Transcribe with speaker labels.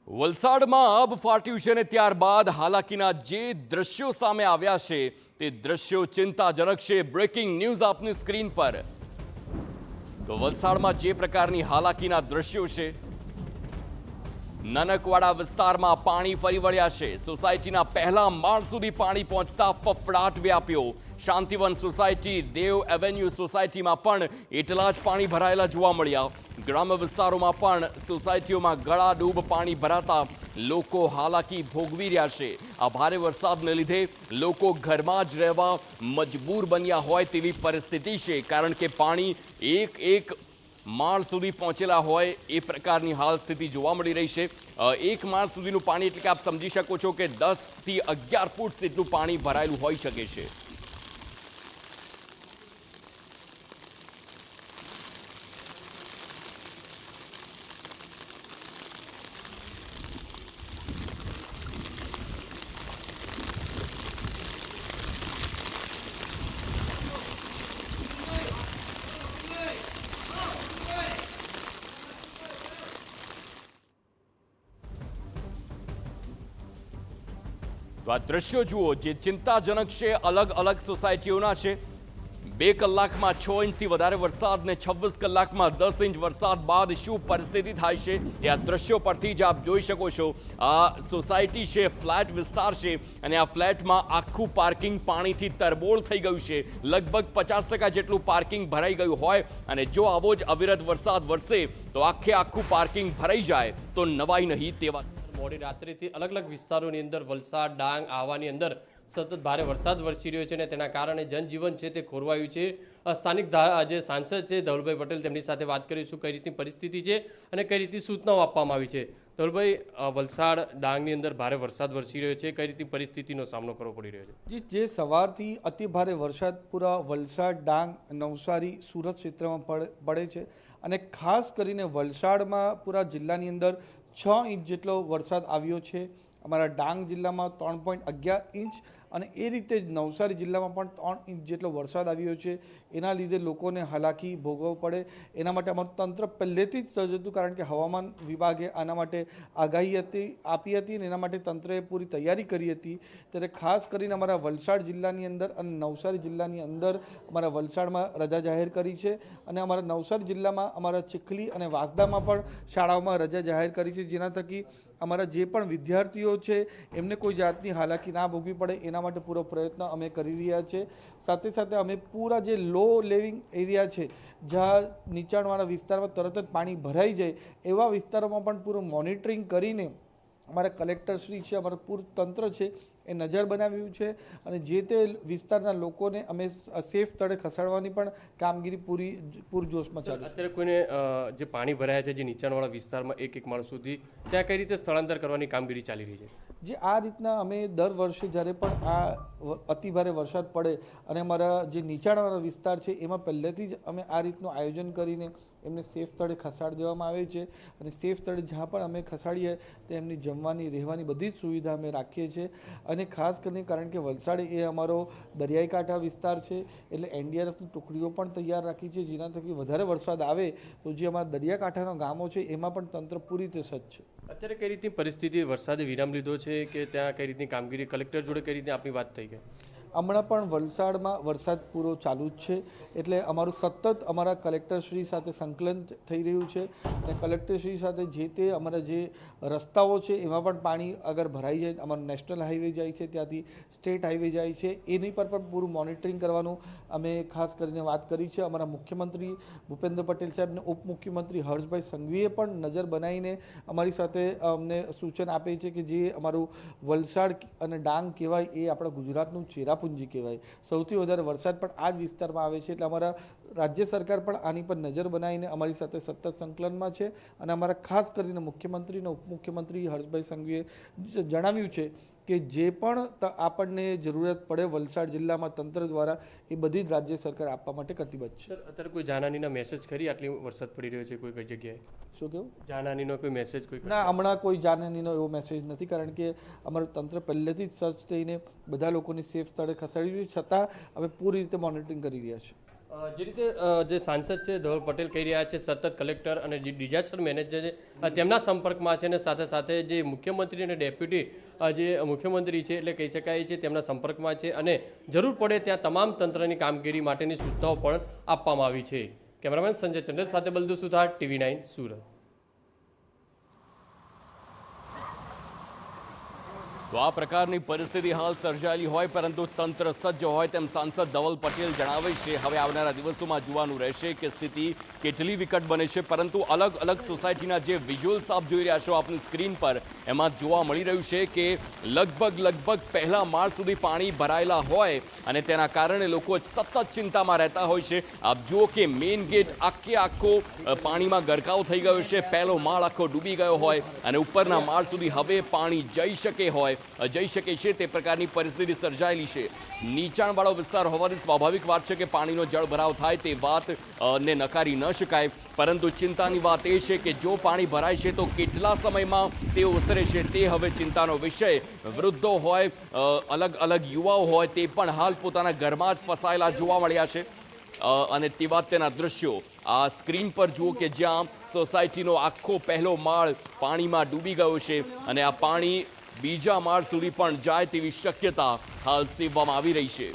Speaker 1: વલસાડમાં આબ ફાટ્યું છે અને ત્યારબાદ હાલાકીના જે દ્રશ્યો સામે આવ્યા છે તે દ્રશ્યો ચિંતાજનક છે। બ્રેકિંગ ન્યૂઝ આપની સ્ક્રીન પર। તો વલસાડમાં જે પ્રકારની હાલાકીના દ્રશ્યો છે, નાનકવાડા વિસ્તારમાં પાણી ફરી વળ્યા છે। સોસાયટીના પહેલા માળ સુધી પાણી પહોંચતા ફફડાટ વ્યાપ્યો। શાંતિવન સોસાયટી, દેવ એવેન્યુ સોસાયટીમાં પણ એટલા જ પાણી ભરાયેલા જોવા મળ્યા। ગ્રામ્ય વિસ્તારોમાં પણ સોસાયટીઓમાં ગળાડૂબ પાણી ભરાતા લોકો હાલાકી ભોગવી રહ્યા છે। આ ભારે વરસાદને લીધે લોકો ઘરમાં જ રહેવા મજબૂર બન્યા હોય તેવી પરિસ્થિતિ છે, કારણ કે પાણી એક માળ સુધી પહોંચેલા હોય એ પ્રકારની હાલ સ્થિતિ જોવા મળી રહી છે। એક માળ સુધીનું પાણી એટલે કે આપ સમજી શકો છો કે 10 થી 11 ફૂટ જેટલું પાણી ભરાયેલું હોઈ શકે છે। તો આ દ્રશ્યો જુઓ જે ચિંતાજનક છે, અલગ અલગ સોસાયટીઓના છે। 2 કલાકમાં 6 ઇંચથી વધારે વરસાદ ને 26 કલાકમાં 10 ઇંચ વરસાદ બાદ શું પરિસ્થિતિ થાય છે એ આ દ્રશ્યો પરથી જ આપ જોઈ શકો છો। આ સોસાયટી છે, ફ્લેટ વિસ્તાર છે અને આ ફ્લેટમાં આખું પાર્કિંગ પાણીથી તરબોળ થઈ ગયું છે। લગભગ 50% જેટલું પાર્કિંગ ભરાઈ ગયું હોય અને જો આવો જ અવિરત વરસાદ વરસે તો આખું પાર્કિંગ ભરાઈ જાય તો નવાઈ નહીં તેવા
Speaker 2: મોડી રાત્રિથી અલગ અલગ વિસ્તારોની અંદર વલસાડ, ડાંગ, આહવાની અંદર સતત ભારે વરસાદ વરસી રહ્યો છે અને તેના કારણે જનજીવન છે તે ખોરવાયું છે। સ્થાનિક જે સાંસદ છે ધવલભાઈ પટેલ, તેમની સાથે વાત કરીશું કઈ રીતની પરિસ્થિતિ છે અને કઈ રીતની સૂચનાઓ આપવામાં આવી છે। ધવલભાઈ, વલસાડ, ડાંગની અંદર ભારે વરસાદ વરસી રહ્યો છે, કઈ રીતની પરિસ્થિતિનો સામનો કરવો પડી રહ્યો છે?
Speaker 3: જે સવારથી અતિ ભારે વરસાદ પૂરા વલસાડ, ડાંગ, નવસારી, સુરત ક્ષેત્રમાં પડે છે અને ખાસ કરીને વલસાડમાં પૂરા જિલ્લાની અંદર 6 ઇંચ જેટલો વરસાદ આવ્યો છે। અમારા ડાંગ જિલ્લામાં 3.11 ઇંચ અને એ રીતે જ નવસારી જિલ્લામાં પણ 3 ઇંચ જેટલો વરસાદ આવ્યો છે। એના લીધે લોકોને હાલાકી ભોગવવું પડે એના માટે અમારું તંત્ર પહેલેથી જ સજ્જ હતું, કારણ કે હવામાન વિભાગે આના માટે આગાહી આપી હતી અને એના માટે તંત્રએ પૂરી તૈયારી કરી હતી। ત્યારે ખાસ કરીને અમારા વલસાડ જિલ્લાની અંદર અને નવસારી જિલ્લાની અંદર અમારા વલસાડમાં રજા જાહેર કરી છે અને અમારા નવસારી જિલ્લામાં અમારા ચીખલી અને વાંસદામાં પણ શાળાઓમાં રજા જાહેર કરી છે, જેના થકી અમારા જે પણ વિદ્યાર્થીઓ છે એમને કોઈ જાતની હાલાકી ના ભોગવી પડે એના માટે પૂરો પ્રયત્ન અમે કરી રહ્યા છીએ। સાથે સાથે અમે પૂરા જે લો લિવિંગ એરિયા છે, જ્યાં નીચાણવાળા વિસ્તારમાં તરત જ પાણી ભરાઈ જાય એવા વિસ્તારોમાં પણ પૂરું મોનિટરિંગ કરીને અમારા કલેક્ટરશ્રી છે, અમારું પૂરું તંત્ર છે એ નજર બનાવ્યું છે અને જે તે વિસ્તારના લોકોને અમે સેફ સ્થળે ખસેડવાની પણ કામગીરી પૂરજોશમાં ચાલુ છે।
Speaker 2: અત્યારે કોઈને જે પાણી ભરાયા છે જે નીચાણવાળા વિસ્તારમાં એક માળ સુધી, ત્યાં કઈ રીતે સ્થળાંતર કરવાની કામગીરી ચાલી રહી છે?
Speaker 3: જે આ રીતના અમે દર વર્ષે જ્યારે પણ આ અતિ ભારે વરસાદ પડે અને અમારા જે નીચાણવાળા વિસ્તાર છે એમાં પહેલેથી જ અમે આ રીતનું આયોજન કરીને એમને સેફ સ્થળે ખસાડી દેવામાં આવે છે અને સેફ સ્થળે જ્યાં પણ અમે ખસાડીએ તો એમની જમવાની, રહેવાની બધી જ સુવિધા અમે રાખીએ છીએ। અને ખાસ કરીને કારણ કે વલસાડ એ અમારો દરિયાઈ કાંઠા વિસ્તાર છે એટલે એનડીઆરએફની ટુકડીઓ પણ તૈયાર રાખી છે, જેના થકી વધારે વરસાદ આવે તો જે અમારા દરિયાકાંઠાના ગામો છે એમાં પણ તંત્ર પૂરી રીતે સજ્જ છે।
Speaker 2: અત્યારે કઈ રીતની પરિસ્થિતિ, વરસાદે વિરામ લીધો છે કે ત્યાં કઈ રીતની કામગીરી, કલેક્ટર જોડે કઈ રીતની આપની વાત થઈ ગઈ?
Speaker 3: હમણાં પણ વલસાડમાં વરસાદ પૂરો ચાલુ જ છે એટલે અમારું સતત અમારા કલેક્ટરશ્રી સાથે સંકલન થઈ રહ્યું છે અને કલેક્ટરશ્રી સાથે જે તે અમારા જે રસ્તાઓ છે એમાં પણ પાણી અગર ભરાઈ જાય, અમારો નેશનલ હાઈવે જાય છે ત્યાંથી સ્ટેટ હાઈવે જાય છે એની પર પણ પૂરું મોનિટરિંગ કરવાનું અમે ખાસ કરીને વાત કરી છે। અમારા મુખ્યમંત્રી ભૂપેન્દ્ર પટેલ સાહેબ અને ઉપમુખ્યમંત્રી હર્ષભાઈ સંઘવીએ પણ નજર બનાવીને અમારી સાથે અમને સૂચન આપે છે કે જે અમારું વલસાડ અને ડાંગ કહેવાય એ આપણા ગુજરાતનું ચેરાપુંજી કહેવાય, સૌથી વધારે વરસાદ પણ આ જ વિસ્તારમાં આવે છે એટલે અમારા રાજ્ય સરકાર પણ આની પર નજર બનાવીને અમારી સાથે સતત સંકલનમાં છે અને અમારા ખાસ કરીને મુખ્યમંત્રી અને ઉપમુખ્યમંત્રી હર્ષભાઈ સંઘવીએ જણાવ્યું છે કે જે પણ આપણને જરૂરિયાત પડે વલસાડ જિલ્લામાં તંત્ર દ્વારા એ બધી જ રાજ્ય સરકાર આપવા માટે કટિબદ્ધ છે।
Speaker 2: અત્યારે કોઈ જાનહાનીના મેસેજ કરી આટલી વરસાદ પડી રહ્યો છે કોઈ જગ્યાએ?
Speaker 3: શું કેવું?
Speaker 2: જાનહાનીનો કોઈ મેસેજ કોઈ?
Speaker 3: ના, હમણાં કોઈ જાનહાનીનો એવો મેસેજ નથી, કારણ કે અમારું તંત્ર પહેલેથી જ સજ્જ થઈને બધા લોકોની સેફ સ્થળે ખસેડી, છતાં અમે પૂરી રીતે મોનિટરિંગ કરી રહ્યા છીએ।
Speaker 2: જે રીતે જે સાંસદ છે ધવલ પટેલ કહી રહ્યા છે સતત કલેક્ટર અને જે ડિઝાસ્ટર મેનેજર છે તેમના સંપર્કમાં છે અને સાથે સાથે જે મુખ્યમંત્રી અને ડેપ્યુટી જે મુખ્યમંત્રી છે એટલે કહી શકાય છે તેમના સંપર્કમાં છે અને જરૂર પડે ત્યાં તમામ તંત્રની કામગીરી માટેની સૂચનાઓ પણ આપવામાં આવી છે. કેમેરામેન સંજય ચંડલ સાથે બલદુ સુથાર, TV9 સુરત.
Speaker 1: તો આ પ્રકારની પરિસ્થિતિ હાલ સર્જાયેલી હોય પરંતુ તંત્ર સજ્જ હોય તેમ સાંસદ ધવલ પટેલ જણાવે છે. હવે આવનારા દિવસોમાં જોવાનું રહેશે કે સ્થિતિ કેટલી વિકટ બને છે, પરંતુ અલગ અલગ સોસાયટીના જે વિઝ્યુઅલ્સ આપ જોઈ રહ્યા છો આપની સ્ક્રીન પર, એમાં જોવા મળી રહ્યું છે કે લગભગ પહેલા માળ સુધી પાણી ભરાયેલા હોય અને તેના કારણે લોકો સતત ચિંતામાં રહેતા હોય છે. આપ જુઓ કે મેઇન ગેટ આખો પાણીમાં ગરકાવ થઈ ગયો છે, પહેલો માળ આખો ડૂબી ગયો હોય અને ઉપરના માળ સુધી હવે પાણી જઈ શકે છે તે પ્રકારની પરિસ્થિતિ સર્જાયેલી છે. નીચાણવાળો વિસ્તાર હોવાની સ્વાભાવિક વાત છે કે પાણીનો જળભરાવ થાય તે વાત ને નકારી ન શકાય, પરંતુ ચિંતાની વાત એ છે કે જો પાણી ભરાય છે તો કેટલા સમયમાં તે ઓસરે છે તે હવે ચિંતાનો વિષય. વૃદ્ધો હોય, અલગ યુવાઓ હોય, તે પણ હાલ પોતાના ઘરમાં જ ફસાયેલા જોવા મળ્યા છે અને તેના દ્રશ્યો આ સ્ક્રીન પર જુઓ કે જ્યાં સોસાયટીનો આખો પહેલો માળ પાણીમાં ડૂબી ગયો છે અને આ પાણી બીજા માળ સુધી પણ જાય તેવી શક્યતા હાલ સેવવામાં આવી રહી છે.